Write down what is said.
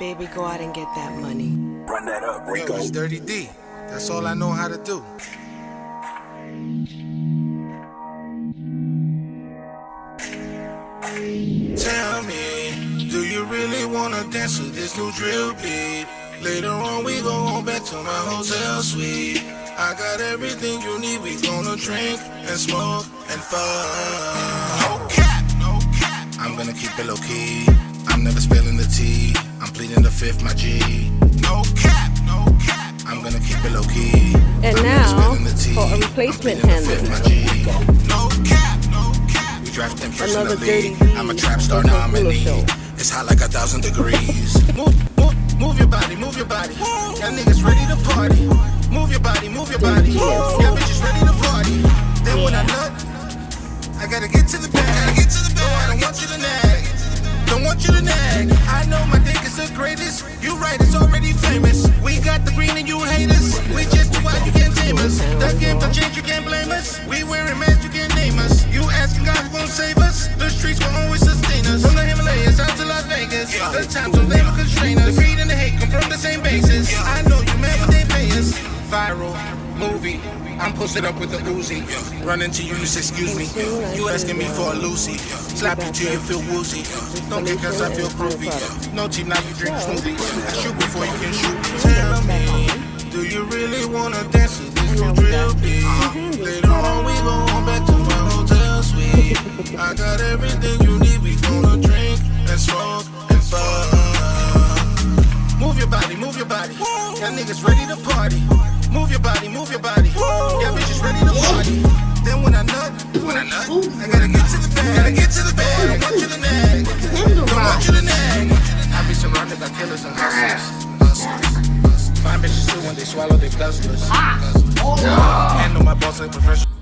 Baby, go out and get that money. Run that up, Rico. It's Dirty D. That's all I know how to do. Tell me, do you really wanna dance to this new drill beat? Later on we go on back to my hotel suite. I got everything you need, we gonna drink and smoke and fuck. No cap, no cap. I'm gonna keep it low key. I'm never spilling the tea. I'm pleading the fifth, my G. No cap, no cap. I'm gonna keep it low key. And I'm now, never spilling the tea. for a I'm replacement pleading the fifth, handle. my G. No cap, no cap. We draft them Another personally. Dirty D I'm a trap star Local nominee. Show. It's hot like 1,000 degrees. Move your body, move your body. Y'all niggas ready to party. Move your body, move your body. Y'all bitches ready to party. Then when I nut, I gotta get to the bag. I don't want you to nag. Don't want you to nag. I know my dick is the greatest. You right, it's already famous. We got the green and you hate us. We just too wild, you can't tame us. That game for change, you can't blame us. We wearing masks, you can't name us. You asking God who won't save us. The streets will always sustain us. From the Himalayas out to Las Vegas. The times will never constrain us. The greed and the hate come from the same basis. I know you mad, but they pay us. Viral movie. I'm posted up with the Uzi. Run into you, you say excuse me. You asking me for a Lucy. Slap you till you feel woozy. Don't get cause I feel groovy. No team, now you drink smoothies. I shoot before you can shoot. Tell me, do you really wanna dance to this new drill beat? Later on we go on back to my hotel suite. I got everything you need, we gonna drink and smoke and fuck. Move your body, move your body. Y'all niggas ready to party. Move your body, move your body. Y'all bitches ready to party. Then when I nut, I gotta get to the bag. I don't want you to nag. Don't want you to nag. I be surrounded by killers and hustlers. Fine bitches too when they swallow their guzzlers. Handle my boss like professional.